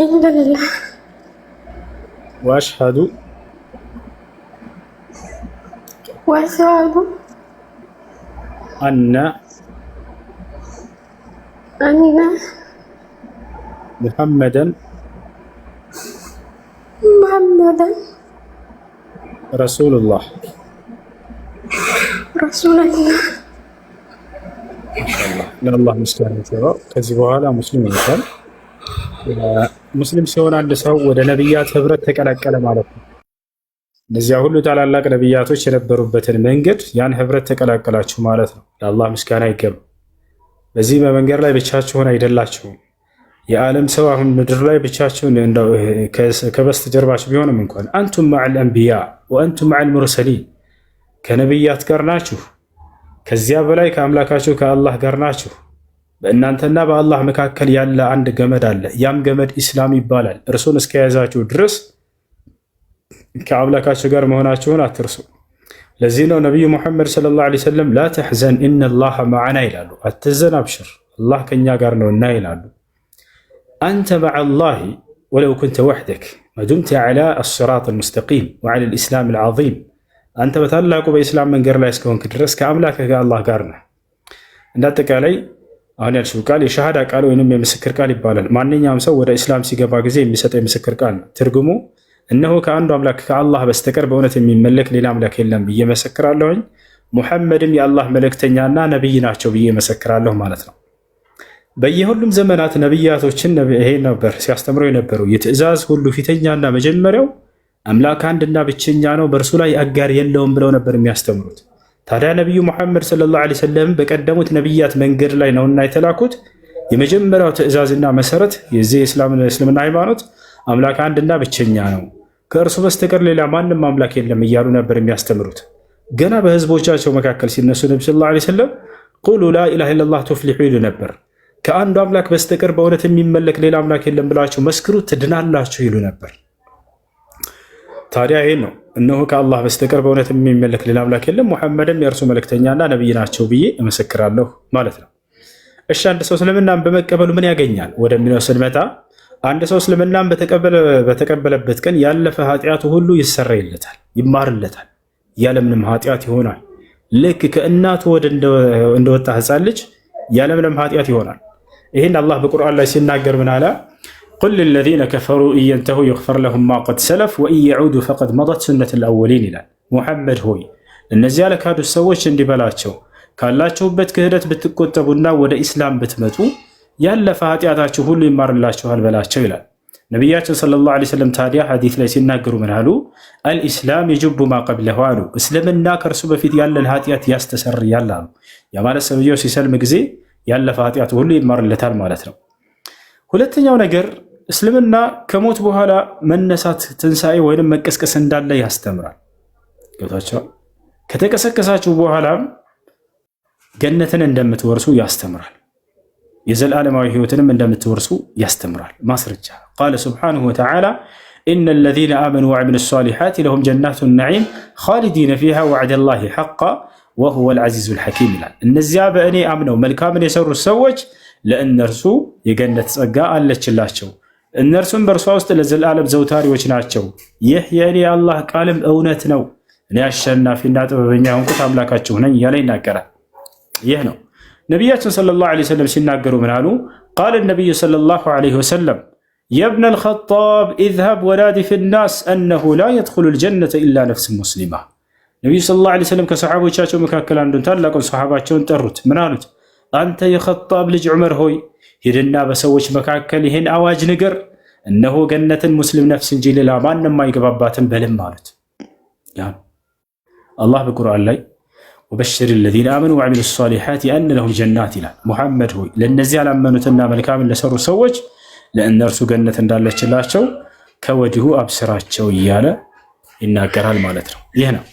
إلا الله وأشهد وأشهد أن أن محمدا محمدا رسول الله. رسول الله ማሻአላህ ለአላህ ምስጋና ይገባው። ከዚህ በኋላ ሙስሊም ይሆናል። ሙስሊም ሲሆን አንድ ሰው ወደ ነቢያት ህብረት ተቀላቀለ ማለት ነው። እነዚያ ሁሉ ታላላቅ ነቢያቶች የነበሩበትን መንገድ ያን ህብረት ተቀላቀላችሁ ማለት ነው። ለአላህ ምስጋና ይገባው። በዚህ በመንገድ ላይ ብቻችሁን አይደላችሁም። የዓለም ሰው አሁን ምድር ላይ ብቻችሁን ከበስተጀርባችሁ ቢሆንም እንኳን አንቱም መዐል አንቢያ ወአንቱም መዐል ሙርሰሊን ከነቢያት ጋር ናችሁ። ከዚያ በላይ ከአምላካችሁ ከአላህ ጋር ናችሁ። በእናንተና በአላህ መካከል ያለ አንድ ገመድ አለ። ያም ገመድ ኢስላም ይባላል። እርሱን እስከያዛችሁ ድረስ ከአምላካችሁ ጋር መሆናችሁን አትርሱ። ለዚህ ነው ነቢዩ ሙሐመድ ሰለላሁ ዐለይሂ ወሰለም ላ ተሕዘን ኢነላሃ መዐና ይላሉ። አትዘን፣ አብሽር፣ አላህ ከኛ ጋር ነውና ይላሉ። አንተ መዐላሂ ወለው ኩንተ ወሕደክ መዱምተ ዐላ አስሲራጥ አልሙስተቂም ወዐላ አልኢስላም አልዓዚም። አንተ በታላቁ በኢስላም መንገድ ላይ እስከሆንክ ድረስ ከአምላክህ ከአላህ ጋር ነህ። እንዳጠቃላይ አሁን ያልሽው ቃል የሸሃዳ ቃል ወይንም የምስክር ቃል ይባላል። ማንኛውም ሰው ወደ ኢስላም ሲገባ ጊዜ የሚሰጠው የምስክር ቃል ነው። ትርጉሙ እነሆ ከአንዱ አምላክ ከአላህ በስተቀር በእውነት የሚመለክ ሌላ አምላክ የለም ብዬ መሰክራለሁኝ፣ ሙሐመድም የአላህ መልእክተኛና ነቢይ ናቸው ብዬ መሰክራለሁ ማለት ነው። በየሁሉም ዘመናት ነቢያቶችን ይሄ ነበር ሲያስተምረው የነበሩ። የትእዛዝ ሁሉ ፊተኛና መጀመሪያው አምላክ አንድና ብቸኛ ነው፣ በእርሱ ላይ አጋር የለውም ብለው ነበር የሚያስተምሩት። ታዲያ ነቢዩ ሙሐመድ ሰለላሁ ዐለይሂ ወሰለም በቀደሙት ነቢያት መንገድ ላይ ነውና የተላኩት። የመጀመሪያው ትእዛዝና መሰረት የዚህ የእስልምና ሃይማኖት አምላክ አንድና ብቸኛ ነው፣ ከእርሱ በስተቀር ሌላ ማንም አምላክ የለም እያሉ ነበር የሚያስተምሩት። ገና በህዝቦቻቸው መካከል ሲነሱ ነቢ ሰለላሁ ዐለይሂ ወሰለም ቁሉ ላኢላሃ ኢለላህ ቱፍሊሑ ይሉ ነበር። ከአንዱ አምላክ በስተቀር በእውነት የሚመለክ ሌላ አምላክ የለም ብላችሁ መስክሩ ትድናላችሁ ይሉ ነበር። ታዲያ ይሄ ነው እነሆ ከአላህ በስተቀር በእውነት የሚመለክ ሌላ አምላክ የለም፣ ሙሐመድም የእርሱ መልእክተኛና ነቢይ ናቸው ብዬ እመሰክራለሁ ማለት ነው። እሺ አንድ ሰው እስልምናን በመቀበሉ ምን ያገኛል ወደሚለው ስንመጣ፣ አንድ ሰው እስልምናን በተቀበለበት ቀን ያለፈ ኃጢአቱ ሁሉ ይሰረይለታል፣ ይማርለታል፣ ያለምንም ኃጢአት ይሆናል። ልክ ከእናቱ ወደ እንደወጣ ህፃን ልጅ ያለምንም ኃጢአት ይሆናል። ይህን አላህ በቁርአን ላይ ሲናገር ምን አለ? ቁል ሊለዚነ ከፈሩ ኢየንተሁ ይግፈር ለሁም ማ ቀድ ሰለፍ ወኢን የዑዱ ፈቀድ መደት ሱነቱል አወሊን ይላል። ሙሐመድ ሆይ እነዚያ ለካዱት ሰዎች እንዲህ በላቸው፣ ካላችሁበት ክህደት ብትቆጠቡና ወደ ኢስላም ብትመጡ ያለፈ ኃጢአታችሁ ሁሉ ይማርላችኋል በላቸው ይላል ነቢያችን ሰለላሁ ዐለይሂ ወሰለም። ታዲያ ሐዲስ ላይ ሲናገሩ ምን አሉ? አልኢስላም የጅቡ ማ ቀብለሁ አሉ። እስልምና ከእርሱ በፊት ያለን ኃጢአት ያስተሰርያል አሉ። ያ ማለት ሰውየው ሲሰልም ጊዜ ያለፈ ኃጢአቱ ሁሉ ይማርለታል ማለት ነው። ሁለተኛው ነገር እስልምና ከሞት በኋላ መነሳት፣ ትንሣኤ ወይም መቀስቀስ እንዳለ ያስተምራል። ገብታችኋል? ከተቀሰቀሳችሁ በኋላም ገነትን እንደምትወርሱ ያስተምራል። የዘላለማዊ ህይወትንም እንደምትወርሱ ያስተምራል። ማስረጃ ቃለ ሱብሓነሁ ወተዓላ ኢነ ለዚነ አመኑ ወዐሚሉ ሷሊሓት ለሁም ጀናቱ ነዒም ኻሊዲነ ፊሃ ወዐደላሂ ሐቃ ወሁወል ዐዚዙል ሐኪም ይላል። እነዚያ በእኔ አምነው መልካምን የሰሩት ሰዎች ለእነርሱ የገነት ጸጋ አለችላቸው፣ እነርሱም በእርሷ ውስጥ ለዘላለም ዘውታሪዎች ናቸው። ይህ የእኔ የአላህ ቃልም እውነት ነው፣ እኔ አሸናፊና ጥበበኛ የሆንኩት አምላካችሁ ነኝ እያለ ይናገራል። ይህ ነው ነቢያችን ሰለላሁ ዐለይሂ ወሰለም ሲናገሩ ምን አሉ? ቃለ ነቢዩ ሰለላሁ ዐለይሂ ወሰለም የብነ አልኸጣብ ኢዝሀብ ወናዲ ፊናስ አነሁ ላ የድኹሉል ጀነተ ኢላ ነፍስ ሙስሊማ። ነቢዩ ሰለላሁ ዐለይሂ ወሰለም ከሰሓቦቻቸው መካከል አንዱን ታላቁን ሰሓባቸውን ጠሩት። ምን አሉት? አንተ የኸጣብ ልጅ ዑመር ሆይ ሂድና በሰዎች መካከል ይህን አዋጅ ንገር፣ እነሆ ገነትን ሙስሊም ነፍስ እንጂ ሌላ ማንም አይገባባትም በልም አሉት። አላህ በቁርአን ላይ ወበሽር ለዚነ አመኑ ወዐሚሉ ሷሊሓት አነ ለሁም ጀናት ይላል። ሙሐመድ ሆይ ለእነዚህ ያላመኑትና መልካምን ለሰሩ ሰዎች ለእነርሱ ገነት እንዳለችላቸው ከወዲሁ አብስራቸው እያለ ይናገራል ማለት ነው። ይህ ነው።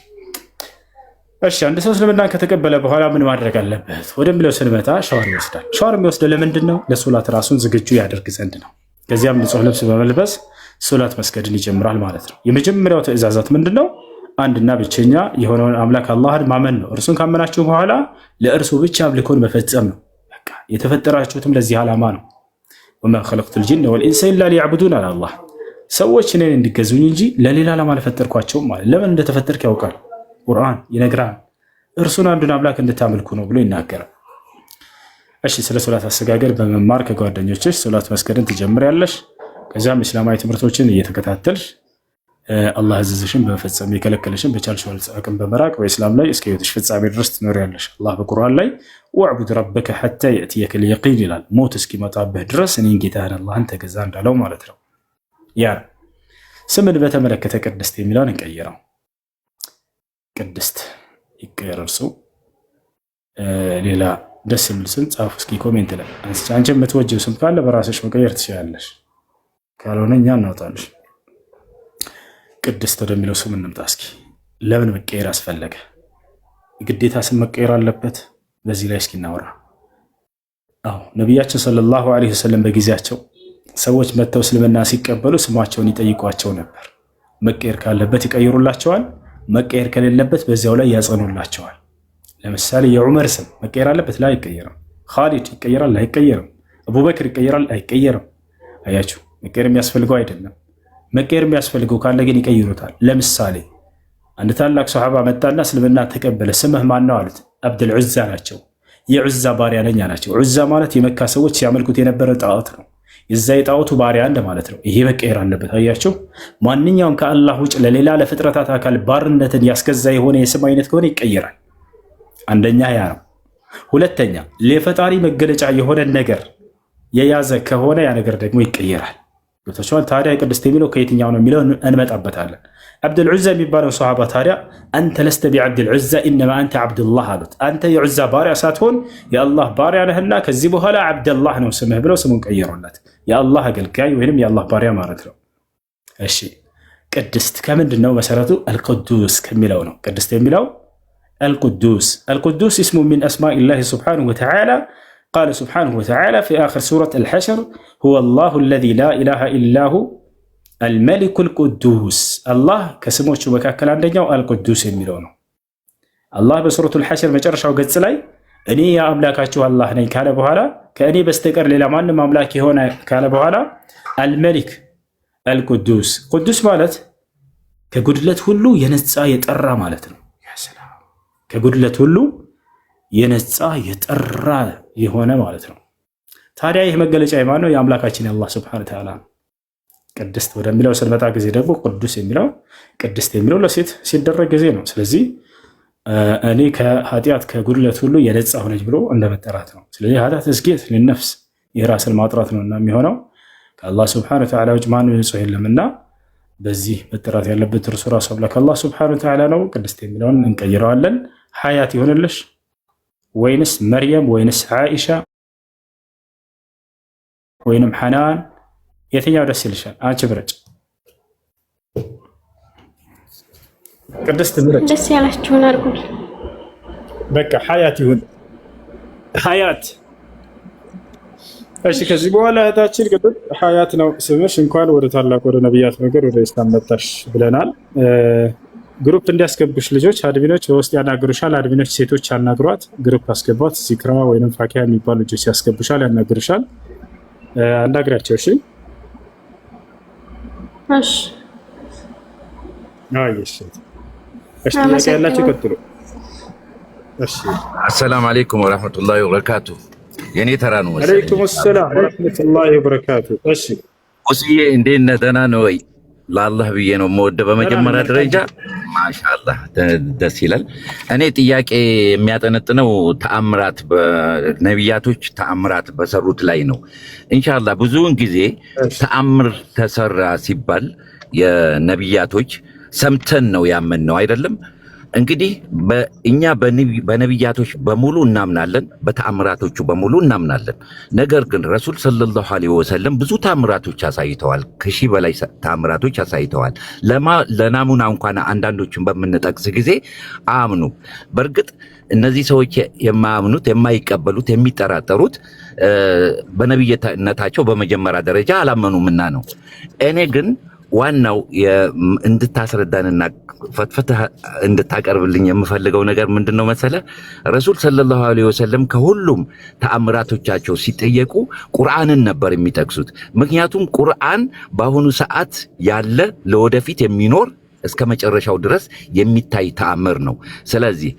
እሺ አንድ ሰው እስልምናን ከተቀበለ በኋላ ምን ማድረግ አለበት ወደሚለው ስንመጣ ሻወር ይወስዳል። ሻወር የሚወስደው ለምንድን ነው? ለሶላት ራሱን ዝግጁ ያደርግ ዘንድ ነው። ከዚያም ንጹህ ልብስ በመልበስ ሶላት መስገድን ይጀምራል ማለት ነው። የመጀመሪያው ትእዛዛት ምንድን ነው? አንድና ብቸኛ የሆነውን አምላክ አላህን ማመን ነው። እርሱን ካመናችሁ በኋላ ለእርሱ ብቻ አምልኮን መፈጸም ነው። በቃ የተፈጠራችሁትም ለዚህ ዓላማ ነው። ወማ ኸለቅቱል ጂነ ወልኢንሰ ኢላ ሊያዕቡዱን አለ አላህ። ሰዎች እኔን እንዲገዙኝ እንጂ ለሌላ ዓላማ አልፈጠርኳቸውም ማለት። ለምን እንደተፈጠርክ ያውቃል፣ ቁርአን ይነግራል። እርሱን አንዱን አምላክ እንድታመልኩ ነው ብሎ ይናገራል። እሺ፣ ስለ ሶላት አሰጋገድ በመማር ከጓደኞችሽ ሶላት መስገድን ትጀምሪያለሽ። ከዚያም እስላማዊ ትምህርቶችን እየተከታተልሽ አላህ ያዘዘሽን በመፈጸም የከለከለሽን በቻልሽው አቅም በመራቅ በእስላም ላይ እስከ ሕይወትሽ ፍጻሜ ድረስ ትኖሪያለሽ። አላህ በቁርአን ላይ ወዕቡድ ረበከ ሐታ የእትየከል የቂን ይላል። ሞት እስኪመጣብህ ድረስ እኔን ጌታህን አላህን ተገዛ እንዳለው ማለት ነው። ያ ስምን በተመለከተ ቅድስት የሚለውን እንቀይረው። ቅድስት ይቀየር። እርሱ ሌላ ደስ የሚል ስም ጻፉ እስኪ ኮሜንት ላይ። አንቺ የምትወጂው ስም ካለ በራስሽ መቀየር ትችላለሽ፣ ካልሆነ እኛ እናውጣልሽ። ቅድስት ወደሚለው ስም እንምጣ እስኪ። ለምን መቀየር አስፈለገ? ግዴታ ስም መቀየር አለበት? በዚህ ላይ እስኪ እናውራ። አዎ ነቢያችን ሰለላሁ ዐለይሂ ወሰለም በጊዜያቸው ሰዎች መጥተው እስልምና ሲቀበሉ ስማቸውን ይጠይቋቸው ነበር። መቀየር ካለበት ይቀይሩላቸዋል፣ መቀየር ከሌለበት በዚያው ላይ ያጸኑላቸዋል። ለምሳሌ የዑመር ስም መቀየር አለበት? ላይ አይቀየርም። ኻሊድ ይቀየራል? አይቀየርም። አቡበክር ይቀየራል? አይቀየርም። አያችሁ፣ መቀየር የሚያስፈልገው አይደለም። መቀየር የሚያስፈልገው ካለ ግን ይቀይሩታል። ለምሳሌ አንድ ታላቅ ሰሃባ መጣና እስልምና ተቀበለ። ስምህ ማን ነው አሉት። አብዱል ዑዛ ናቸው። የዑዛ ባሪያ ነኝ ናቸው። ዑዛ ማለት የመካ ሰዎች ሲያመልኩት የነበረ ጣዖት ነው። የዛ የጣዖቱ ባሪያ እንደ ማለት ነው። ይሄ መቀየር አለበት። አያችሁ፣ ማንኛውም ከአላህ ውጭ ለሌላ ለፍጥረታት አካል ባርነትን ያስገዛ የሆነ የስም አይነት ከሆነ ይቀየራል። አንደኛ ያ ነው። ሁለተኛ ለፈጣሪ መገለጫ የሆነ ነገር የያዘ ከሆነ ያ ነገር ደግሞ ይቀየራል። ገብታችኋል? ታዲያ ቅድስት የሚለው ከየትኛው ነው የሚለው እንመጣበታለን። አብዱል ዑዛ የሚባለው ሰሃባ ታዲያ አንተ ለስተ ቢዐብድል ዑዛ ኢነማ አንተ አብዱላህ አሉት። አንተ የዑዛ ባሪያ ሳትሆን የአላህ ባሪያ ነህና ከዚህ በኋላ አብደላህ ነው ስምህ ብለው ስሙን ቀየሩለት። የአላህ አገልጋይ ወይንም የአላህ ባሪያ ማለት ነው። እሺ፣ ቅድስት ከምንድን ነው መሰረቱ? አልቅዱስ ከሚለው ነው። ቅድስት የሚለው القدوس اسم من أسماء الله سبحانه وتعالى. قال سبحانه وتعالى في آخر سورة الحشر هو الله الذي لا إله إلا هو الملك القدوس. الله كسموش مكاكل عندنا القدوس يميلونه. الله بسورة الحشر مجرش وقت سلاي أني يا أملاكاتو الله نين كان بهالا كأني بستقر للمان مملاكي هنا كان بهالا الملك القدوس. قدوس مالت كقدلت هلو ينسى يتأرى مالتنا. ከጉድለት ሁሉ የነጻ የጠራ የሆነ ማለት ነው። ታዲያ ይህ መገለጫ የማን ነው? የአምላካችን የአላህ ሱብሓነሁ ወተዓላ። ቅድስት ወደሚለው ስንመጣ ጊዜ ደግሞ ቅዱስ የሚለው ቅድስት የሚለው ለሴት ሲደረግ ጊዜ ነው። ስለዚህ እኔ ከኃጢአት ከጉድለት ሁሉ የነጻ ሆነች ብሎ እንደመጠራት ነው። ስለዚህ ኃጢአት ተዝኪየት ለነፍስ የራስን ማጥራት ነው እና የሚሆነው ከአላህ ሱብሓነሁ ወተዓላ ውጭ ማንም ንጹህ የለምና በዚህ መጠራት ያለበት እርሱ ራሱ አምላክ አላህ ሱብሓነሁ ወተዓላ ነው። ቅድስት የሚለውን እንቀይረዋለን። ሐያት ይሆንልሽ ወይንስ መርየም ወይንስ ዓኢሻ ወይንም ሐናን የትኛው ደስ ይልሻል? አንቺ ብረጭ። ቅድስት ብረጭ። ደስ ያላችሁን አድርጉ። በቃ ሐያት ይሁን። ሐያት። እሺ፣ ከዚህ በኋላ እህታችን ቅድስት ሐያት ነው ስምሽ። እንኳን ወደ ታላቅ ወደ ነቢያት ነገር ወደ ኢስላም መጣሽ ብለናል። ግሩፕ እንዲያስገቡሽ ልጆች አድሚኖች በውስጥ ያናግሩሻል። አድሚኖች ሴቶች ያናግሯት፣ ግሩፕ አስገቧት። ዚክራ ወይንም ፋኪያ የሚባሉ ልጆች ያስገቡሻል፣ ያናግሩሻል። አናግሪያቸው። እሺ እሺ። እሺ፣ ጥያቄ ያላችሁ ቀጥሉ። እሺ። አሰላሙ አለይኩም ወራህመቱላሂ ወበረካቱ። የኔ ተራ ነው መሰለኝ። አለይኩም ሰላም ወራህመቱላሂ ወበረካቱ። እሺ ቁስዬ፣ እንዴት ነህ? ደህና ነው ወይ? ለአላህ ብዬ ነው የምወደው። በመጀመሪያ ደረጃ ማሻአላህ ደስ ይላል። እኔ ጥያቄ የሚያጠነጥነው ተአምራት በነቢያቶች ተአምራት በሰሩት ላይ ነው። ኢንሻአላህ ብዙውን ጊዜ ተአምር ተሰራ ሲባል የነቢያቶች ሰምተን ነው ያመን ነው አይደለም። እንግዲህ እኛ በነቢያቶች በሙሉ እናምናለን፣ በተአምራቶቹ በሙሉ እናምናለን። ነገር ግን ረሱል ሰለላሁ ዐለይሂ ወሰለም ብዙ ተአምራቶች አሳይተዋል። ከሺህ በላይ ተአምራቶች አሳይተዋል። ለናሙና እንኳን አንዳንዶቹን በምንጠቅስ ጊዜ አያምኑ። በእርግጥ እነዚህ ሰዎች የማያምኑት፣ የማይቀበሉት፣ የሚጠራጠሩት በነቢይነታቸው በመጀመሪያ ደረጃ አላመኑምና ነው። እኔ ግን ዋናው እንድታስረዳንና ፈትፈትህ እንድታቀርብልኝ የምፈልገው ነገር ምንድነው መሰለ? ረሱል ሰለላሁ ዐለይሂ ወሰለም ከሁሉም ተአምራቶቻቸው ሲጠየቁ ቁርአንን ነበር የሚጠቅሱት። ምክንያቱም ቁርአን በአሁኑ ሰዓት ያለ ለወደፊት የሚኖር እስከ መጨረሻው ድረስ የሚታይ ተአምር ነው። ስለዚህ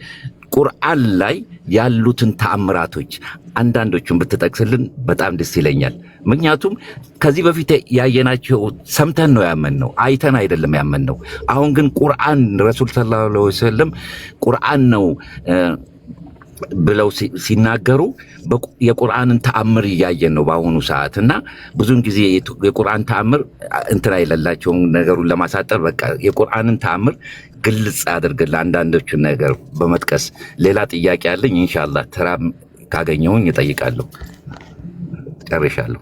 ቁርአን ላይ ያሉትን ተአምራቶች አንዳንዶቹን ብትጠቅስልን በጣም ደስ ይለኛል። ምክንያቱም ከዚህ በፊት ያየናቸው ሰምተን ነው ያመንነው፣ አይተን አይደለም ያመንነው። አሁን ግን ቁርአን ረሱል ሰለላሁ ዐለይሂ ወሰለም ቁርአን ነው ብለው ሲናገሩ የቁርአንን ተአምር እያየን ነው በአሁኑ ሰዓት። እና ብዙውን ጊዜ የቁርአን ተአምር እንትን አይለላቸውም ነገሩን ለማሳጠር። በቃ የቁርአንን ተአምር ግልጽ አድርገን ለአንዳንዶቹን ነገር በመጥቀስ ሌላ ጥያቄ አለኝ። ኢንሻአላህ ተራ ካገኘሁኝ እጠይቃለሁ። ጨርሻለሁ።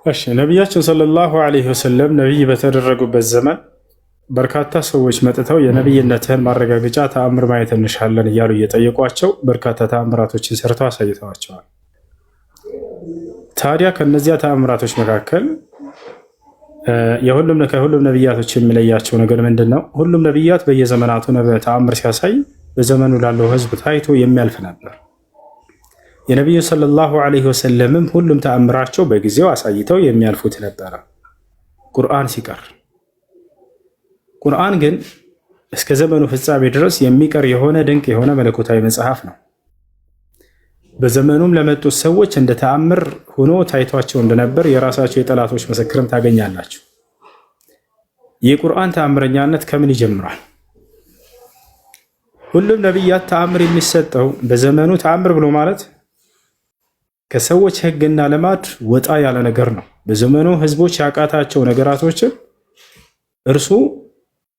እሺ ነቢያችን ሰለላሁ ዐለይሂ ወሰለም ነቢይ በተደረጉበት ዘመን በርካታ ሰዎች መጥተው የነቢይነትህን ማረጋገጫ ተአምር ማየት እንሻለን እያሉ እየጠየቋቸው በርካታ ተአምራቶችን ሰርተው አሳይተዋቸዋል። ታዲያ ከነዚያ ተአምራቶች መካከል ከሁሉም ነቢያቶች የሚለያቸው ነገር ምንድን ነው? ሁሉም ነቢያት በየዘመናቱ ተአምር ሲያሳይ በዘመኑ ላለው ህዝብ ታይቶ የሚያልፍ ነበር። የነቢዩ ሰለላሁ ዐለይሂ ወሰለምም ሁሉም ተአምራቸው በጊዜው አሳይተው የሚያልፉት ነበረ፣ ቁርአን ሲቀር። ቁርአን ግን እስከ ዘመኑ ፍጻሜ ድረስ የሚቀር የሆነ ድንቅ የሆነ መለኮታዊ መጽሐፍ ነው። በዘመኑም ለመጡት ሰዎች እንደ ተአምር ሆኖ ታይቷቸው እንደነበር የራሳቸው የጠላቶች ምስክርም ታገኛላችሁ። የቁርአን ተአምረኛነት ከምን ይጀምራል? ሁሉም ነቢያት ተአምር የሚሰጠው በዘመኑ ተአምር ብሎ ማለት ከሰዎች ህግና ልማድ ወጣ ያለ ነገር ነው። በዘመኑ ህዝቦች ያቃታቸው ነገራቶችን እርሱ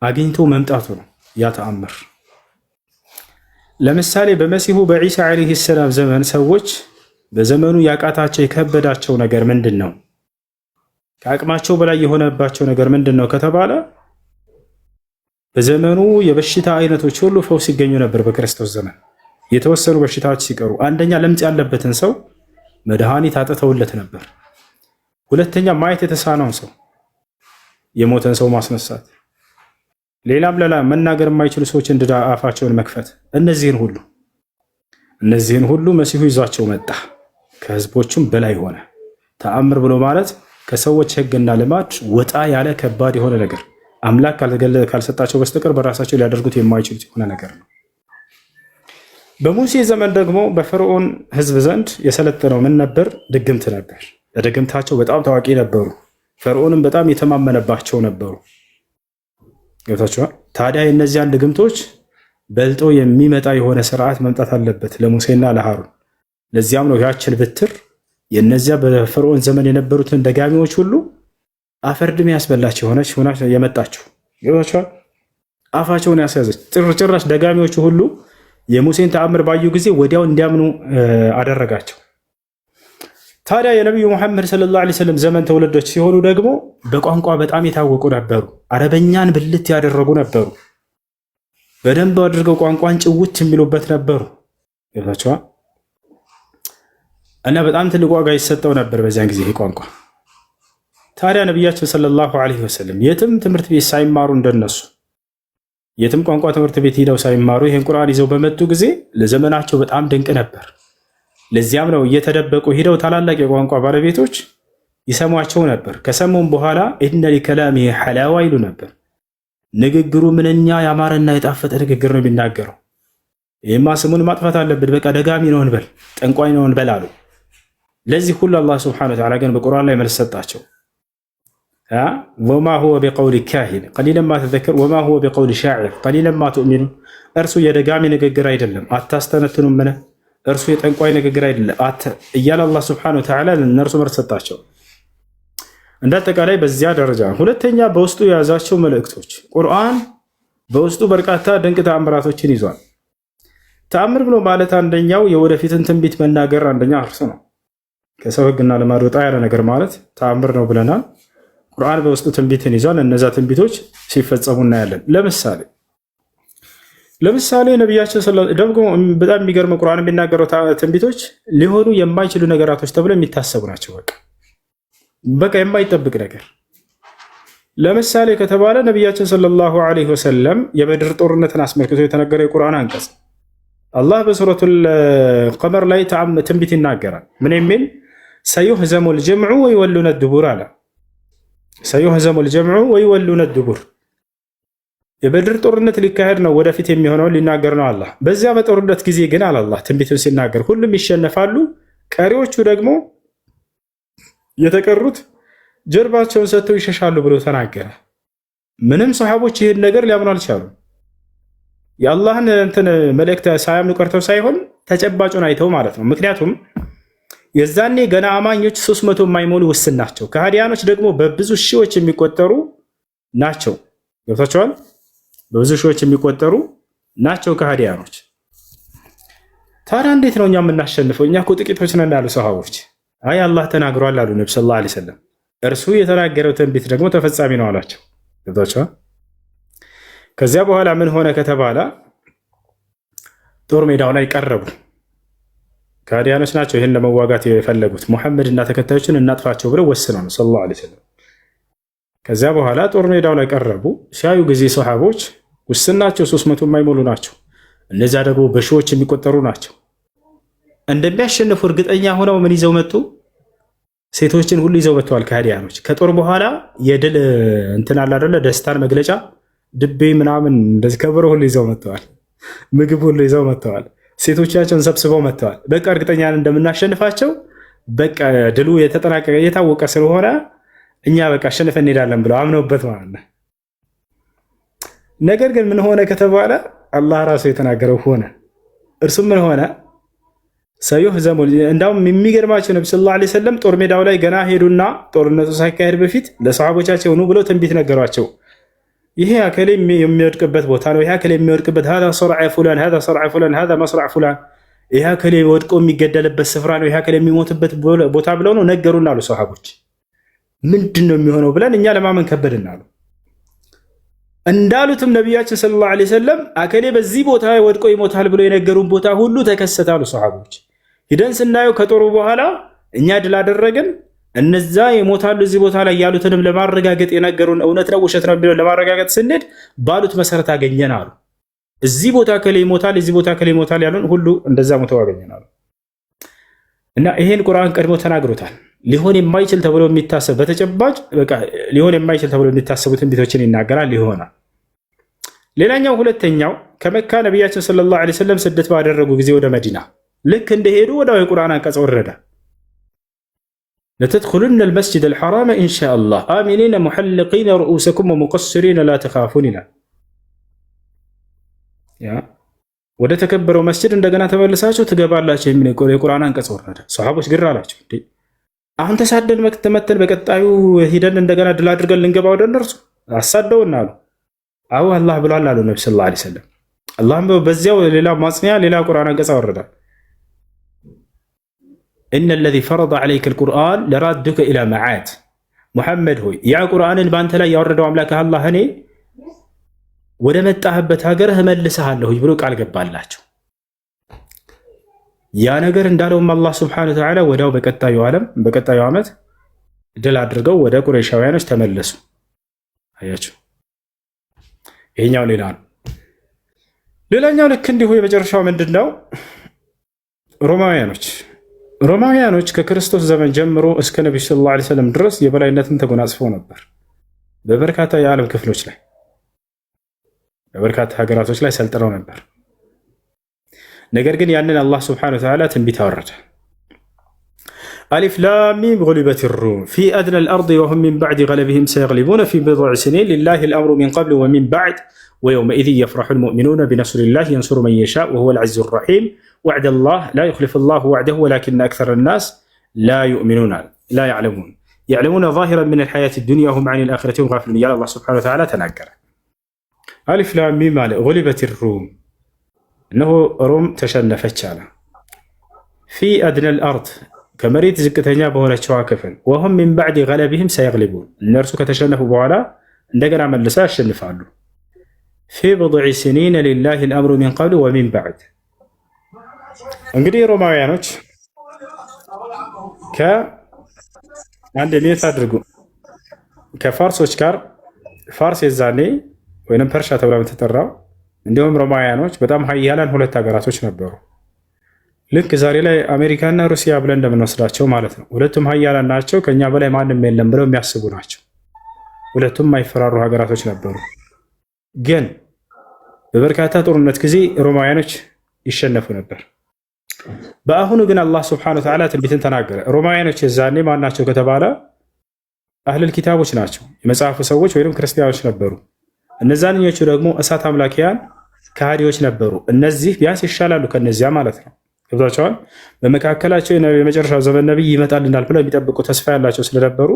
አግኝቶ መምጣቱ ነው ያ ተአምር። ለምሳሌ በመሲሁ በዒሳ ዓለይሂ ሰላም ዘመን ሰዎች በዘመኑ ያቃታቸው የከበዳቸው ነገር ምንድን ነው? ከአቅማቸው በላይ የሆነባቸው ነገር ምንድን ነው ከተባለ በዘመኑ የበሽታ አይነቶች ሁሉ ፈውስ ይገኙ ነበር። በክርስቶስ ዘመን የተወሰኑ በሽታዎች ሲቀሩ፣ አንደኛ ለምጽ ያለበትን ሰው መድኃኒት አጥተውለት ነበር። ሁለተኛ ማየት የተሳነውን ሰው የሞተን ሰው ማስነሳት፣ ሌላም መናገር የማይችሉ ሰዎች እንደ አፋቸውን መክፈት። እነዚህን ሁሉ መሲሁ ይዟቸው መጣ። ከህዝቦቹም በላይ ሆነ። ተአምር ብሎ ማለት ከሰዎች ህግና ልማድ ወጣ ያለ ከባድ የሆነ ነገር፣ አምላክ ካልሰጣቸው በስተቀር በራሳቸው ሊያደርጉት የማይችሉት የሆነ ነገር ነው። በሙሴ ዘመን ደግሞ በፈርዖን ህዝብ ዘንድ የሰለጠነው ምን ነበር? ድግምት ነበር። ለድግምታቸው በጣም ታዋቂ ነበሩ። ፈርዖንም በጣም የተማመነባቸው ነበሩ። ገብታችኋል? ታዲያ የእነዚያን ድግምቶች በልጦ የሚመጣ የሆነ ስርዓት መምጣት አለበት ለሙሴና ለሃሩን። ለዚያም ነው ያችን ብትር የነዚያ በፈርዖን ዘመን የነበሩትን ደጋሚዎች ሁሉ አፈርድም ያስበላች የሆነች ሆና የመጣችው። ገብታችኋል? አፋቸውን ያስያዘች ጭራሽ ደጋሚዎቹ ሁሉ የሙሴን ተአምር ባዩ ጊዜ ወዲያው እንዲያምኑ አደረጋቸው። ታዲያ የነቢዩ ሙሐመድ ሰለላሁ ዐለይሂ ወሰለም ዘመን ተወለዶች ሲሆኑ ደግሞ በቋንቋ በጣም የታወቁ ነበሩ። አረበኛን ብልት ያደረጉ ነበሩ። በደንብ አድርገው ቋንቋን ጭውት የሚሉበት ነበሩ። ገብታችኋል? እና በጣም ትልቅ ዋጋ ይሰጠው ነበር በዚያን ጊዜ ቋንቋ። ታዲያ ነቢያችን ሰለላሁ ዐለይሂ ወሰለም የትም ትምህርት ቤት ሳይማሩ እንደነሱ የትም ቋንቋ ትምህርት ቤት ሂደው ሳይማሩ ይህን ቁርአን ይዘው በመጡ ጊዜ ለዘመናቸው በጣም ድንቅ ነበር። ለዚያም ነው እየተደበቁ ሂደው ታላላቅ የቋንቋ ባለቤቶች ይሰሟቸው ነበር። ከሰሙም በኋላ ኢነ ሊከላሚ ሐላዋ ይሉ ነበር። ንግግሩ ምንኛ ያማረና የጣፈጠ ንግግር ነው የሚናገረው። ይህማ ስሙን ማጥፋት አለብን፣ በቃ ደጋሚ ነው እንበል፣ ጠንቋይ ነው እንበል አሉ። ለዚህ ሁሉ አላህ ሱብሓነሁ ወተዓላ ግን በቁርአን ላይ መልስ ሰጣቸው። ወማ ሁወ ቢቀውሊ ካሂን ቀሊለን ማ ተዘከር ወማ ሁወ ቢቀውሊ ሻዒር ቀሊለን ማ ትእሚኑን። እርሱ የደጋሚ ንግግር አይደለም አታስተነትኑም፣ ምን እርሱ የጠንቋይ ንግግር አይደለም እያለ አላህ ሱብሓነሁ ወተዓላ ለእነርሱ መልስ ሰጣቸው። እንዳጠቃላይ በዚያ ደረጃ። ሁለተኛ በውስጡ የያዛቸው መልእክቶች፣ ቁርአን በውስጡ በርካታ ድንቅ ተአምራቶችን ይዟል። ተአምር ብሎ ማለት አንደኛው የወደፊትን ትንቢት መናገር አንደኛ እርሱ ነው። ከሰው ህግና ልማድ ወጣ ያለ ነገር ማለት ተአምር ነው ብለናል። ቁርአን በውስጡ ትንቢትን ይዟል። እነዛ ትንቢቶች ሲፈጸሙ እናያለን። ለምሳሌ ለምሳሌ ነቢያችን ደግሞ በጣም የሚገርም ቁርአን የሚናገረው ትንቢቶች ሊሆኑ የማይችሉ ነገራቶች ተብለው የሚታሰቡ ናቸው። በቃ የማይጠብቅ ነገር። ለምሳሌ ከተባለ ነቢያችን ሰለላሁ ዐለይሂ ወሰለም የበድር ጦርነትን አስመልክቶ የተነገረው የቁርአን አንቀጽ አላህ በሱረቱል ቀመር ላይ ትንቢት ይናገራል። ምን የሚል ሰዩህዘሙል ጀምዑ ወይወሉነ ዱቡር አለ። ሰዩህዘሙል ጀምዑ ወይወሉነ ዱቡር የበድር ጦርነት ሊካሄድ ነው፣ ወደፊት የሚሆነውን ሊናገር ነው አላህ። በዚያ በጦርነት ጊዜ ግን አለ አላህ ትንቢቱን ሲናገር ሁሉም ይሸነፋሉ፣ ቀሪዎቹ ደግሞ የተቀሩት ጀርባቸውን ሰጥተው ይሸሻሉ ብሎ ተናገረ። ምንም ሰሃቦች ይህን ነገር ሊያምኑ አልቻሉም። የአላህን መልእክት ሳያምኑ ቀርተው ሳይሆን ተጨባጩን አይተው ማለት ነው። ምክንያቱም የዛኔ ገና አማኞች 300 የማይሞሉ ውስን ናቸው። ከሃዲያኖች ደግሞ በብዙ ሺዎች የሚቆጠሩ ናቸው። ገብታችኋል? በብዙ ሺዎች የሚቆጠሩ ናቸው ከሃዲያኖች። ታዲያ እንዴት ነው እኛ የምናሸንፈው? እኛ እኮ ጥቂቶች ነን ያሉ ሰሃቦች። አይ አላህ ተናግሯል አሉ ነብዩ ሰለላሁ ዐለይሂ ወሰለም። እርሱ የተናገረው ትንቢት ደግሞ ተፈጻሚ ነው አላቸው። ገብታችኋል? ከዚያ በኋላ ምን ሆነ ከተባለ ጦር ሜዳው ላይ ቀረቡ። ከሃዲያኖች ናቸው ይህን ለመዋጋት የፈለጉት። ሙሐመድ እና ተከታዮችን እናጥፋቸው ብለው ወስነው ነው ሰለላሁ ዐለይሂ ወሰለም። ከዚያ በኋላ ጦር ሜዳው ላይ ቀረቡ። ሲያዩ ጊዜ ሰሃቦች ውስን ናቸው፣ 300 የማይሞሉ ናቸው። እነዚያ ደግሞ በሺዎች የሚቆጠሩ ናቸው። እንደሚያሸንፉ እርግጠኛ ሆነው ምን ይዘው መጡ? ሴቶችን ሁሉ ይዘው መጥተዋል ከሃዲያኖች። ከጦር በኋላ የድል እንትን አለ አይደለ፣ ደስታን መግለጫ ድቤ ምናምን እንደዚህ ከበሮ ሁሉ ይዘው መጥተዋል። ምግብ ሁሉ ይዘው መጥተዋል። ሴቶቻቸውን ሰብስበው መጥተዋል። በቃ እርግጠኛ እንደምናሸንፋቸው በቃ ድሉ የተጠናቀቀ የታወቀ ስለሆነ እኛ በቃ አሸንፈን እንሄዳለን ብለው አምነውበት ማለት ነው። ነገር ግን ምን ሆነ ከተባለ አላህ ራሱ የተናገረው ሆነ። እርሱም ምን ሆነ? ሰዩህዘሙ። እንዳውም የሚገርማቸው ነብዩ ሰለላሁ ዐለይሂ ወሰለም ጦር ሜዳው ላይ ገና ሄዱና ጦርነቱ ሳይካሄድ በፊት ለሰሃቦቻቸው ኑ ብለው ትንቢት ነገሯቸው። ይሄ አከሌ የሚወድቅበት ቦታ ነው፣ ይሄ አከሌ የሚወድቅበት هذا صرع فلان هذا صرع فلان هذا مصرع فلان ይሄ አከሌ ወድቆ የሚገደልበት ስፍራ ነው፣ ይሄ አከሌ የሚሞትበት ቦታ ብለው ነው ነገሩና አሉ ሰሃቦች። ምንድነው የሚሆነው ብለን እኛ ለማመን ከበደና አሉ። እንዳሉትም ነቢያችን ሰለላሁ ዐለይሂ ወሰለም አከሌ በዚህ ቦታ ወድቆ ይሞታል ብሎ የነገሩን ቦታ ሁሉ ተከሰተ አሉ ሰሃቦች። ሂደን ስናየው ከጦሩ በኋላ እኛ ድል አደረግን። እነዛ ይሞታሉ እዚህ ቦታ ላይ ያሉትንም ለማረጋገጥ የነገሩን እውነት ነው ውሸት ነው ብለው ለማረጋገጥ ስንሄድ ባሉት መሰረት አገኘን አሉ። እዚህ ቦታ ከሌ ይሞታል፣ እዚህ ቦታ ከሌ ይሞታል ያሉን ሁሉ እንደዛ ሞተው አገኘን አሉ። እና ይሄን ቁርአን ቀድሞ ተናግሮታል። ሊሆን የማይችል ተብሎ የሚታሰብ በተጨባጭ በቃ ሊሆን የማይችል ተብሎ የሚታሰቡ ትንቢቶችን ይናገራል፣ ይሆናል። ሌላኛው ሁለተኛው ከመካ ነቢያችን ሰለላሁ ዐለይሂ ወሰለም ስደት ባደረጉ ጊዜ ወደ መዲና ልክ እንደሄዱ ወዲያው የቁርአን አንቀጽ ወረደ። ለተድኹሉነ አልመስጂድ አልሐራም ኢንሻአላህ አሚኒነ ሙሐልቂነ ሩኡሰኩም ወሙቀሲሪነ ላ ተኻፉን ይላል። ወደ ተከበረው መስጂድ እንደገና ተመልሳችሁ ትገባላችሁ የሚል የቁርአን አንቀጽ ወረደ። ሰሃቦች ግራ አላቸው። እንዴ አሁን ተሳደን መክተመተን በቀጣዩ ሂደን እንደገና ድል አድርገን ልንገባ ወደ እነርሱ አሳደውና አሉ። አው አላህ ብሏል አሉ ነብዩ ሰለላሁ ዐለይሂ ወሰለም። አላህም በዚያው ሌላ ማጽኒያ ሌላ ቁርአን አንቀጽ ወረደ። إن الذي فرض عليك القرآن لرادك إلى معاد محمد هوي يا قرآن بانت لا يورد أملاك الله هني ወደ መጣህበት ሀገርህ እመልስሃለሁ ብሎ ቃል ገባላቸው። ያ ነገር እንዳለውም አላህ ሱብሓነሁ ወተዓላ ወዲያው በቀጣዩ ዓመት ድል አድርገው ወደ ቁረይሻውያኖች ተመለሱ። አያችሁ፣ ይሄኛው ሌላ ነው። ሌላኛው ልክ እንዲሁ የመጨረሻው ምንድነው? ሮማውያኖች ከክርስቶስ ዘመን ጀምሮ እስከ ነብዩ ሰለላሁ ዐለይሂ ወሰለም ድረስ የበላይነትን ተጎናጽፈው ነበር በበርካታ የዓለም ክፍሎች ላይ በበርካታ ሀገራቶች ላይ ሰልጥነው ነበር። ነገር ግን ያንን አላህ ሱብሓነሁ ወተዓላ ትንቢት አወረደ። አሊፍ ላም ሚም ጉሊበት ሩም ፊ አድና አልአርድ ወሁም ሚን ባዕድ ገለብሂም ሰየግሊቡነ ፊ ቢድዕ ሲኒን ሊላሂ አልአምሩ ሚን ቀብሉ ወሚን ባዕድ ወየውመኢዝ የፍረሑ ልሙእሚኑነ ቢነስሪላህ የንሱሩ መን የሻእ ወሁወል ዐዚዙ ረሒም ወዕደላህ ላ ዩኽሊፉ ላሁ ወዕደሁ ወላኪነ አክሰረ ናስ ላ ዩእሚኑን ላ ያዕለሙን የዕለሙነ ዛሂረን ሚነል ሐያቲ ዱንያ ወሁም ዐኒል አኺረቲ ሁም ጋፊሉን እያለ አላህ ሱብሓነሁ ወተዓላ ተናገረ። አሊፍ ላም ሚም አለ ጉሊበት ሩም እነሆ ሮም ተሸነፈች አለ። ፊ አድና አልአርድ ከመሬት ዝቅተኛ በሆነችዋ ክፍል ወሁም ሚን ባዕድ ገለብሂም ሰየግሊቡን እነርሱ ከተሸነፉ በኋላ እንደገና መልሰው ያሸንፋሉ። ፊ ቢድዒ ሲኒነ ሊላሂ አልአምሩ ሚን ቀብሉ ወሚን በዕድ። እንግዲህ ሮማውያኖች ከአንድ ኔት አድርጉ ከፋርሶች ጋር ፋርስ የዛኔ ወይም ፐርሻ ተብላ የምትጠራው እንዲሁም ሮማውያኖች በጣም ሀያላን ሁለት ሀገራቶች ነበሩ። ልክ ዛሬ ላይ አሜሪካና ሩሲያ ብለን እንደምንወስዳቸው ማለት ነው። ሁለቱም ሀያላን ናቸው፣ ከኛ በላይ ማንም የለም ብለው የሚያስቡ ናቸው። ሁለቱም የማይፈራሩ ሀገራቶች ነበሩ። ግን በበርካታ ጦርነት ጊዜ ሮማውያኖች ይሸነፉ ነበር። በአሁኑ ግን አላህ ስብሐነሁ ወተዓላ ትንቢትን ተናገረ። ሮማውያኖች የዛኔ ማን ናቸው ከተባለ አህለል ኪታቦች ናቸው፣ የመጽሐፉ ሰዎች ወይም ክርስቲያኖች ነበሩ። እነዛኞቹ ደግሞ እሳት አምላኪያን ከሃዲዎች ነበሩ። እነዚህ ቢያንስ ይሻላሉ ከነዚያ ማለት ነው። ገብቷቸዋል። በመካከላቸው የመጨረሻው ዘመን ነቢይ ይመጣልናል ብለው የሚጠብቁ ተስፋ ያላቸው ስለነበሩ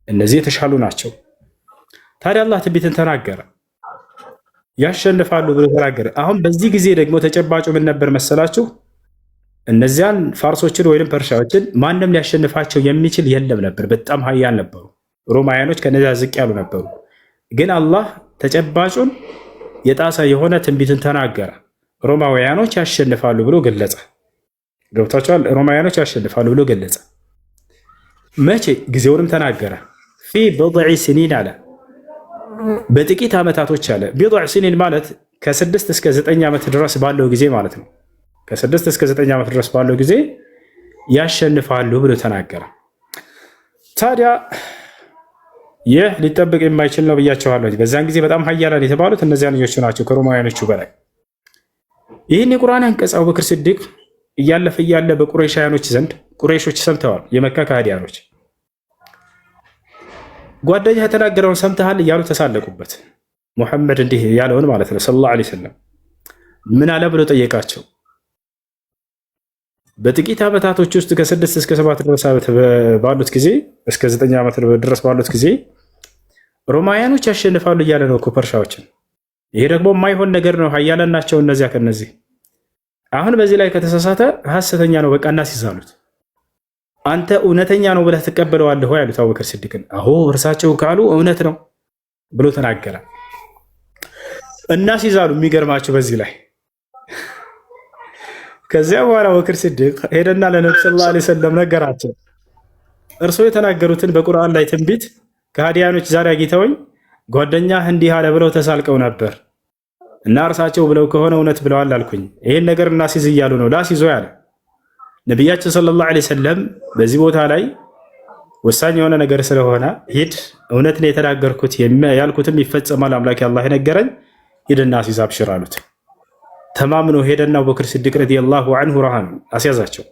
እነዚህ የተሻሉ ናቸው። ታዲያ አላህ ትንቢትን ተናገረ፣ ያሸንፋሉ ብሎ ተናገረ። አሁን በዚህ ጊዜ ደግሞ ተጨባጩ ምን ነበር መሰላችሁ? እነዚያን ፋርሶችን ወይም ፐርሻዎችን ማንም ሊያሸንፋቸው የሚችል የለም ነበር። በጣም ሀያል ነበሩ። ሮማውያኖች ከነዚያ ዝቅ ያሉ ነበሩ። ግን አላህ ተጨባጩን የጣሰ የሆነ ትንቢትን ተናገረ። ሮማውያኖች ያሸንፋሉ ብሎ ገለጸ። ገብታችኋል? ሮማውያኖች ያሸንፋሉ ብሎ ገለጸ። መቼ? ጊዜውንም ተናገረ። ፊ ቢድዒ ሲኒን አለ፣ በጥቂት ዓመታቶች አለ። ቢድዕ ሲኒን ማለት ከ6 እስከ 9 ዓመት ድረስ ባለው ጊዜ ማለት ነው። ከ6 እስከ 9 ዓመት ድረስ ባለው ጊዜ ያሸንፋሉ ብሎ ተናገረ። ታዲያ ይህ ሊጠበቅ የማይችል ነው ብያቸዋለሁ። በዛን ጊዜ በጣም ሀያላን የተባሉት እነዚያኞቹ ናቸው ከሮማውያኖቹ በላይ። ይህን የቁርአን አንቀጽ አቡበክር ሲዲቅ እያለፈ እያለ በቁረይሻውያኖች ዘንድ ቁረይሾች ሰምተዋል። የመካ ከሃዲያኖች ጓደኛ የተናገረውን ሰምተሃል እያሉ ተሳለቁበት። ሙሐመድ እንዲህ ያለውን ማለት ነው ሰለላሁ ዐለይሂ ወሰለም ምን አለ ብሎ ጠየቃቸው። በጥቂት ዓመታቶች ውስጥ ከ6 እስከ 7 ድረስ ባሉት ጊዜ እስከ 9 ዓመት ድረስ ባሉት ጊዜ ሮማውያኖች ያሸንፋሉ እያለ ነው እኮ ፐርሻዎችን። ይሄ ደግሞ የማይሆን ነገር ነው። ሀያላን ናቸው እነዚያ ከነዚህ። አሁን በዚህ ላይ ከተሳሳተ ሐሰተኛ ነው በቃ እናስይዛሉት። አንተ እውነተኛ ነው ብለህ ትቀበለዋለህ ወይ አሉት አቡበክር ሲዲቅን። አዎ እርሳቸው ካሉ እውነት ነው ብሎ ተናገረ። እናስይዛሉ። የሚገርማቸው በዚህ ላይ ከዚያ በኋላ አቡበክር ሲዲቅ ሄደና ለነብዩ ሰለላሁ ዐለይሂ ወሰለም ነገራቸው። እርስዎ የተናገሩትን በቁርአን ላይ ትንቢት ከሃዲያኖች ዛሬ አግኝተውኝ ጓደኛህ እንዲህ አለ ብለው ተሳልቀው ነበር እና እርሳቸው ብለው ከሆነ እውነት ብለዋል አልኩኝ። ይሄን ነገር እናስይዝ እያሉ ነው። ላስይዞ ያለ ነቢያችን ሰለላሁ ዐለይሂ ወሰለም በዚህ ቦታ ላይ ወሳኝ የሆነ ነገር ስለሆነ ሂድ፣ እውነት ነው የተናገርኩት፣ ያልኩትም ይፈጸማል፣ አምላኬ አላህ የነገረኝ፣ ሂድና አስይዝ አብሽር አሉት። ተማምኖ ሄደና አቡበክር ሲዲቅ ረዲየላሁ ዐንሁ ረሃን አስያዛቸው።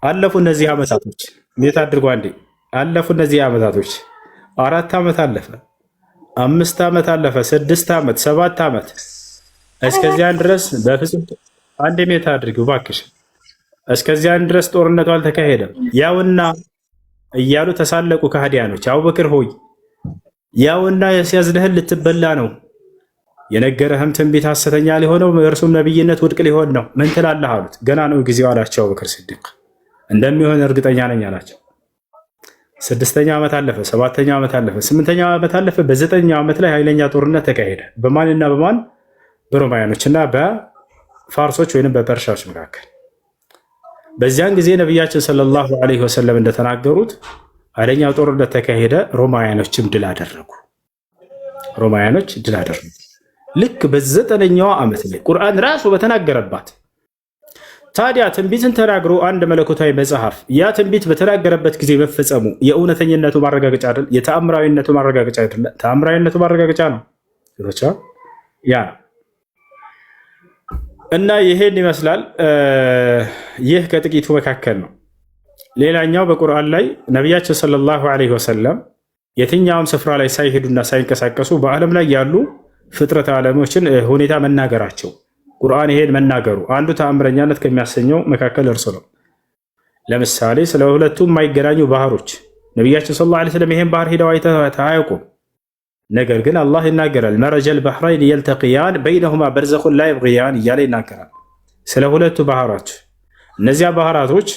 አለፉ እነዚህ ዓመታቶች። እንዴት አድርጎ አንዴ አለፉ እነዚህ ዓመታቶች። 4 ዓመት አለፈ፣ 5 ዓመት አለፈ፣ 6 ዓመት፣ 7 ዓመት። እስከዚያን ድረስ በፍጹም አንድ ሜት አድርጊው እባክሽ። እስከዚያን ድረስ ጦርነቱ አልተካሄደም። ያውና እያሉ ተሳለቁ ከሃዲያኖች። አቡበክር ሆይ ያውና ያስያዝንህን ልትበላ ነው፣ የነገረህም ትንቢት ሐሰተኛ ሊሆነው እርሱም ነብይነት ውድቅ ሊሆን ነው፣ ምን ትላለህ አሉት። ገና ነው ጊዜው አላቸው አቡበክር ሲዲቅ። እንደሚሆን እርግጠኛ ነኝ አላቸው። 6ኛ ዓመት አለፈ፣ 7ኛ ዓመት አለፈ፣ 8ኛ ዓመት አለፈ። በ9ኛው ዓመት ላይ ኃይለኛ ጦርነት ተካሄደ። በማንና በማን? በሮማውያኖችና በፋርሶች ወይም በፐርሻዎች መካከል። በዚያን ጊዜ ነቢያችን ሰለላሁ ዐለይሂ ወሰለም እንደተናገሩት ኃይለኛው ጦርነት ተካሄደ። ሮማውያኖችም ድል አደረጉ። ሮማውያኖች ድል አደረጉ። ልክ በ9ኛው ዓመት ላይ ቁርአን ራሱ በተናገረባት። ታዲያ ትንቢትን ተናግሮ አንድ መለኮታዊ መጽሐፍ ያ ትንቢት በተናገረበት ጊዜ መፈጸሙ የእውነተኝነቱ ማረጋገጫ አይደል? የተአምራዊነቱ ማረጋገጫ አይደል? ተአምራዊነቱ ማረጋገጫ ነው። ያ እና ይሄን ይመስላል። ይህ ከጥቂቱ መካከል ነው። ሌላኛው በቁርአን ላይ ነቢያችን ሰለላሁ ዐለይሂ ወሰለም የትኛውም ስፍራ ላይ ሳይሄዱና ሳይንቀሳቀሱ በዓለም ላይ ያሉ ፍጥረት ዓለሞችን ሁኔታ መናገራቸው፣ ቁርአን ይሄን መናገሩ አንዱ ተአምረኛነት ከሚያሰኘው መካከል እርሱ ነው። ለምሳሌ ስለ ሁለቱም የማይገናኙ ባህሮች ነቢያችን ሰለላሁ ዐለይሂ ወሰለም ይሄን ባህር ሄደው አይተው አያውቁም። ነገር ግን አላህ ይናገራል። መረጀል ባህረይን የልተቂያን በይነሁማ በርዘኹን ላ የብጊያን እያለ ይናገራል ስለ ሁለቱ ባህሮች። እነዚያ ባህራቶች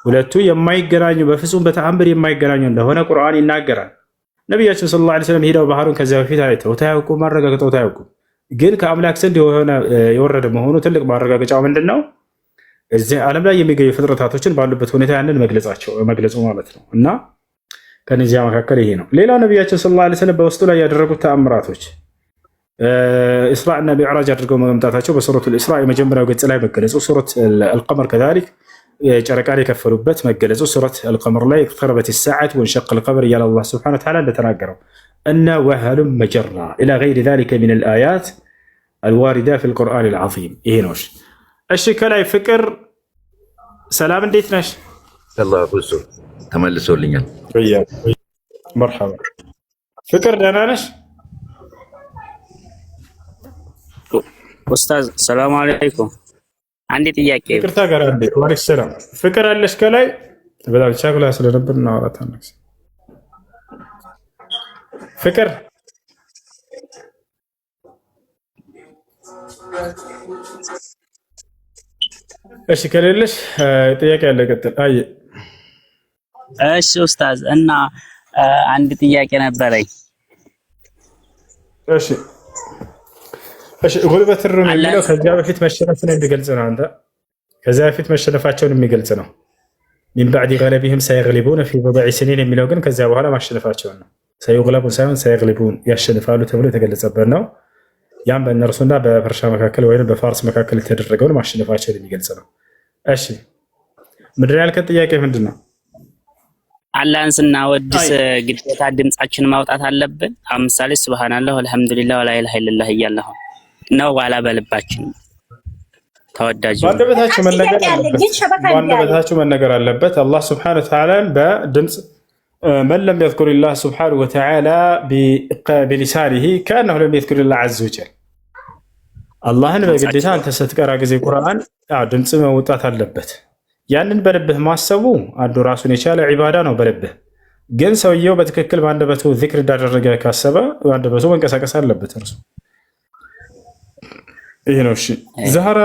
ሁለቱ የማይገናኙ በፍጹም በተአምር የማይገናኙ እንደሆነ ቁርአን ይናገራል። ነቢያችን ሰለላሁ ዐለይሂ ወሰለም ሄደው ባህሩን ከዚያ በፊት አይተውት አያውቁም፣ ማረጋግጠውት አያውቁም። ግን ከአምላክ ዘንድ የወረደ መሆኑ ትልቅ ማረጋገጫው ምንድን ነው? እዚህ ዓለም ላይ የሚገኙ ፍጥረታቶችን ባሉበት ሁኔታ ያንን መግለጹ ማለት ነው። እና ከነዚያ መካከል ይሄ ነው። ሌላው ነቢያችን ሰለላሁ ዐለይሂ ወሰለም በውስጡ ላይ ያደረጉት ተአምራቶች ኢስራ እና ሚዕራጅ አድርገው መምጣታቸው በሱረቱል ኢስራ የመጀመሪያው ገጽ ላይ መገለጹ፣ ሱረት አልቀመር ከዛሊክ ጨረቃን የከፈሉበት መገለጹ፣ ሱረት አልቀመር ላይ እቅተረበት ሰዓት ወንሸቀ አልቀመር እያለ አላህ ሱብሓነሁ ወተዓላ እንደተናገረው እና ወሀሉም መጀራ ኢላ ገይሪ ዛሊከ ሚነል አያት አልዋሪዳ ፊል ቁርአኒል ዐዚም። ይሄ ነው። እሺ ከላይ ፍቅር ሰላም፣ እንዴት ነሽ? ተመልሶልኛል። መርሐባ ፍቅር ደህና ነሽ? ኡስታዝ ሰላም አለይኩም። አንድ ጥያቄ ይቅርታ ጋር አንዴ። ወአለይኩም ሰላም። ፍቅር አለሽ ከላይ? በጣም ቻግላ ስለነበር እናወራታለን። ፍቅር እሺ ከሌለሽ ጥያቄ ያለ ቀጥል። አይ እሺ ኡስታዝ እና አንድ ጥያቄ ነበረኝ። እሺ ጉልበት ሩም የሚለው ከዚያ በፊት መሸነፍን የሚገልጽ ነው። አንተ ከዚያ በፊት መሸነፋቸውን የሚገልጽ ነው። ሚን ባዕድ ገለቢህም ሰየግሊቡን ፊ በድዒ ሲኒን የሚለው ግን ከዚያ በኋላ ማሸነፋቸውን ነው። ሰየግለቡን ሳይሆን ሰየግሊቡን ያሸንፋሉ ተብሎ የተገለጸበት ነው። ያም በእነርሱና በፐርሻ መካከል ወይም በፋርስ መካከል የተደረገውን ማሸነፋቸውን የሚገልጽ ነው። እሺ ምንድን ያልከን ጥያቄ ምንድን ነው? አላህን ስናወድስ ግዴታ ድምጻችን ማውጣት አለብን? ምሳሌ ሱብሃንአላህ ወልሐምዱሊላህ ወላ ኢላሃ ኢለላህ እያለሁ ነው ዋላ በልባችን ተወዳጅ ባንደበታችሁ መነገር አለበት። አላህ ሱብሓነሁ ወተዓላ በድምጽ መን ለም የዝኩሪላህ ሱብሓነሁ ወተዓላ ቢሊሳኒሂ ከአነሁ ለም የዝኩሪላህ ዐዘ ወጀል። አላህን በግዴታ አንተ ስትቀራ ጊዜ ቁርአን ድምጽ መውጣት አለበት። ያንን በልብህ ማሰቡ አንዱ ራሱን የቻለ ዒባዳ ነው። በልብህ ግን ሰውየው በትክክል በአንደበቱ ዚክር እንዳደረገ ካሰበ በአንደበቱ መንቀሳቀስ አለበት እርሱ። ይሄ ነው። እሺ ዛህራ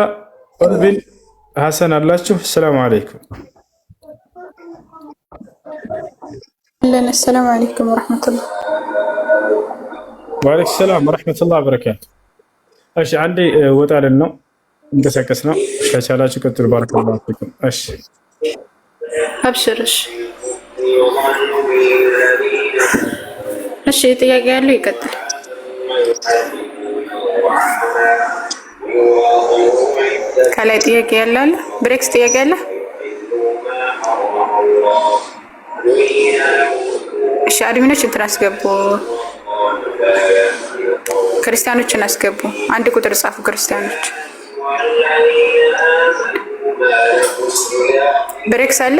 ኦርቢን ሐሰን አላችሁ? ሰላም አለይኩም። ሰላም አለይኩም ወራህመቱላህ። ወአለይኩም ሰላም ወራህመቱላህ ወበረካቱ። እሺ አንዴ ወጣልን ነው እንቀሳቀስ ነው። ከቻላችሁ ቀጥሉ። ባረከላሁ ፊኩም። እሺ አብሽርሽ። እሺ ጥያቄ ያለው ይቀጥል። ከላይ ጥያቄ ያለ ብሬክስ ጥያቄ ያለ? እሺ አድሚኖች እንትን አስገቡ፣ ክርስቲያኖችን አስገቡ። አንድ ቁጥር ጻፉ ክርስቲያኖች። ብሬክስ አለ?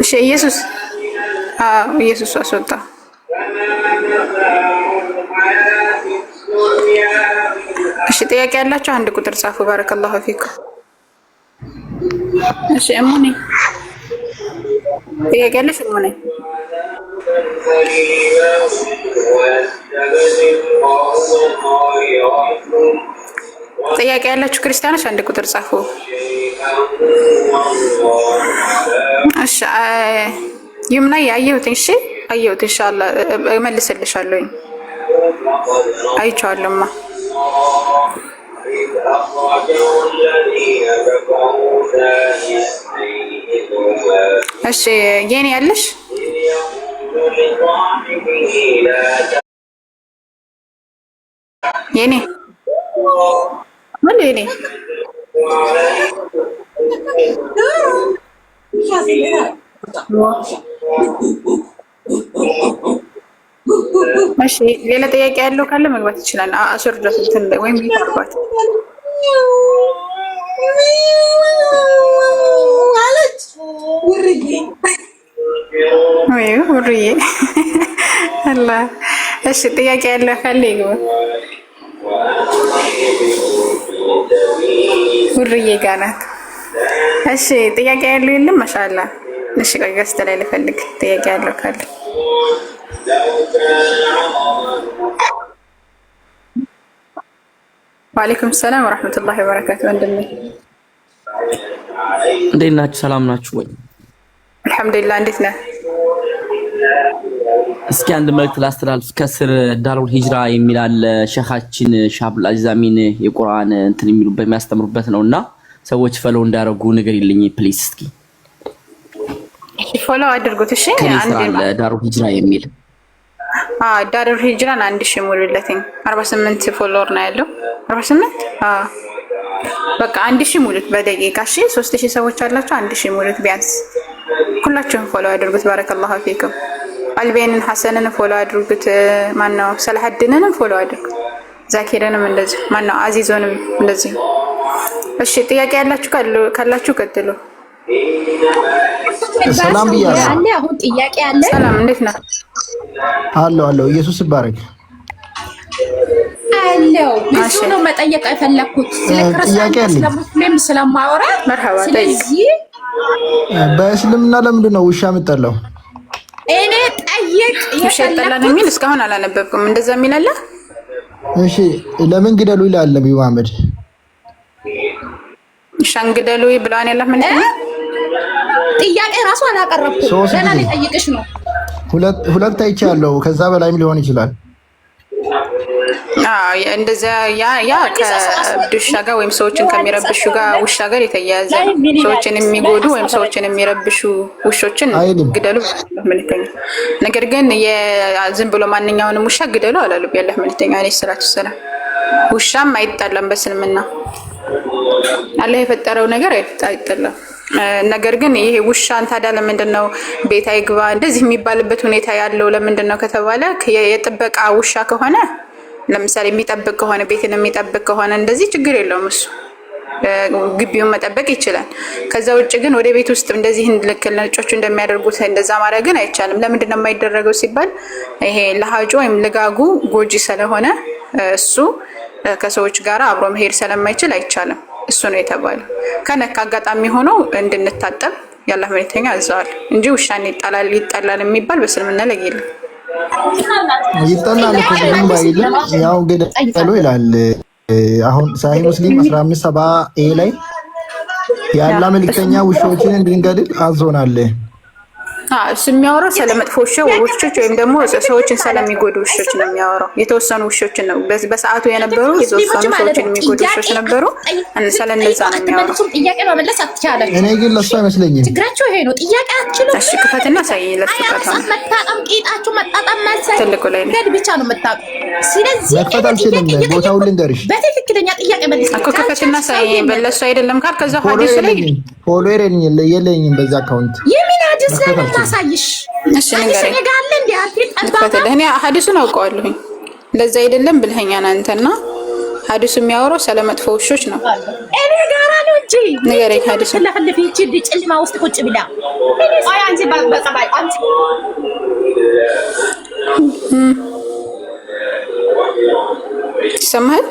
እሺ ኢየሱስ ኢየሱስ አስወጣ። እሺ ጥያቄ ያላችሁ አንድ ቁጥር ጻፉ። ባረከላሁ ፊኩም። እሺ እሙኒ ጥያቄ ያለሽ? እሙኒ ጥያቄ ያላችሁ ክርስቲያኖች አንድ ቁጥር ጻፉ። እሺ ይምና ያየሁት። እሺ አየሁት። ኢንሻአላህ እመልስልሻለሁ። አይቼዋለሁማ። እሺ የኔ ያለሽ? የኔ ምን የኔ እሺ ሌላ ጥያቄ ያለው ካለ መግባት ይችላል። አስር ድረስ እንትን ወይም ይታርባት ማለት ውርዬ አላ። እሺ ጥያቄ ያለው ካለ ይግባ። ውርዬ ጋር ናት። እሺ ጥያቄ ያለው የለም? ማሻአላ። እሺ ቆይ ገዝተ ላይ ልፈልግ ጥያቄ ያለው ካለ ወአለይኩም ሰላም ወራህመቱላሂ ወበረካቱ። ወንድሜ እንዴት ናችሁ? ሰላም ናችሁ ወይ? አልሐምዱሊላህ። እንዴት ነህ? እስኪ አንድ መልእክት ላስተላልፍ። ከስር ዳሩል ሂጅራ የሚል አለ። ሼኻችን ሻብል አዛሚን የቁርአን እንትን የሚሉ በሚያስተምሩበት ነውና ሰዎች ፈለው እንዳረጉ ነገር ይልኝ ፕሊስ። እስኪ ፎሎ አድርጉት እሺ። አንድ ዳሩል ሂጅራ የሚል ዳሩል ሂጅራን 1000 ሙሉለትኝ። 48 ፎሎወር ነው ያለው። 48 በቃ 1000 ሙሉት በደቂቃ እሺ። 3000 ሰዎች አላችሁ። 1000 ሙሉት ቢያንስ። ሁላችሁም ፎሎ አድርጉት። ባረከላሁ ፊኩም። አልቤንን ሐሰንን ፎሎ አድርጉት። ማነው ሰላሐድንን ፎሎ አድርጉት። ዛኪርንም እንደዚህ ማነው አዚዞንም እንደዚህ። እሺ ጥያቄ ያላችሁ ካላችሁ ቀጥሉ። ሰላም ብያለሁ። አሁን ጥያቄ አለ። ሰላም እንዴት ነህ? አለው ኢየሱስ ይባረክ። አለው ብዙ ነው መጠየቅ የፈለኩት ስለ ክርስቲያን ስለሙስሊም ስለማወራ መርሐባ። ስለዚህ በእስልምና ለምንድን ነው ውሻ የምጠላው? እኔ ጠይቅ ውሻ ይጠላል የሚል እስካሁን አላነበብኩም። እንደዛ የሚል አለ? እሺ ለምን ግደሉ ይላል ነብዩ መሐመድ? ውሻን ግደሉ ብለዋን ያለ ምን ጥያቄ ራሱ አላቀረብኩም። ገና ልጠይቅሽ ነው። ሁለት አይቻለሁ። ከዛ በላይም ሊሆን ይችላል። እንደዛ ያ ከዱሻ ጋር ወይም ሰዎችን ከሚረብሹ ጋር ውሻ ጋር የተያያዘ ሰዎችን የሚጎዱ ወይም ሰዎችን የሚረብሹ ውሾችን ግደሉ መልእክተኛ። ነገር ግን ዝም ብሎ ማንኛውንም ውሻ ግደሉ አላሉ ያለህ መልእክተኛ አለይሂ ሰላቱ ሰላም። ውሻም አይጣላም በእስልምና አላህ የፈጠረው ነገር አይጣላም። ነገር ግን ይሄ ውሻን ታዲያ ለምንድን ነው ቤት አይግባ እንደዚህ የሚባልበት ሁኔታ ያለው ለምንድን ነው ከተባለ የጥበቃ ውሻ ከሆነ ለምሳሌ የሚጠብቅ ከሆነ ቤትን የሚጠብቅ ከሆነ እንደዚህ ችግር የለውም እሱ ግቢውን መጠበቅ ይችላል። ከዛ ውጭ ግን ወደ ቤት ውስጥ እንደዚህ ልክ ነጮቹ እንደሚያደርጉት እንደዛ ማድረግ ግን አይቻልም። ለምንድን ነው የማይደረገው ሲባል ይሄ ለሃጁ ወይም ልጋጉ ጎጂ ስለሆነ እሱ ከሰዎች ጋር አብሮ መሄድ ስለማይችል አይቻልም። እሱ ነው የተባለው። ከነካ አጋጣሚ ሆኖ እንድንታጠብ ያላህ መልእክተኛ አዘዋል እንጂ ውሻን ይጣላል የሚባል በእስልምና ላይ የለም። ይጣላል እኮ ግን ባይልም ያው ገደሉ ይላል። አሁን ሳሂህ ሙስሊም 1570 ላይ ያላህ መልእክተኛ ውሾችን እንድንገድል አዞናል። እሱ የሚያወራው ስለመጥፎ ውሾች ወይም ደግሞ ሰዎችን ስለሚጎዱ ውሾች ነው የሚያወራው። የተወሰኑ ውሾችን ነው በሰዓቱ የነበሩ የተወሰኑ ሰዎችን የሚጎዱ ውሾች ነበሩ። ስለነዛ ነው የሚያወራው። ጥያቄ መመለስ አትቻለሽ። እኔ ግን ለሱ አይመስለኝም። ችግራችሁ ይሄ ነው። ጥያቄያችሁ እሺ ክፈትና ሳይ ለፍቃታ መጣጣም ቂጣችሁ መጣጣም ማሳይ ትልቁ ላይ ነው ብቻ ነው መጣጣም። ስለዚህ መክፈት አልችልም። ቦታውን ልንገርሽ። በትክክለኛ ጥያቄ መልስ እኮ ክፈትና ሳይ በለሱ አይደለም ካል ከዛ ሐዲስ ላይ ፎሎ የለኝም በዛ አካውንት የምን ሐዲስ ላይ ታሳይሽ? እሺ ንገረኝ። ጋር እንዴ አትጠባባ እኔ ሐዲሱን አውቀዋለሁ። ለዛ አይደለም ብለኸኛና አንተና ሐዲሱ የሚያወራው ስለመጥፎ ውሾች ነው። እኔ ጋራ ነው እንጂ ንገረኝ ሐዲሱን። ለፈልፍ ይቺ ጨለማ ውስጥ ቁጭ ብላ አይ አንቺ በጸባይ አንቺ ይሰማሃል?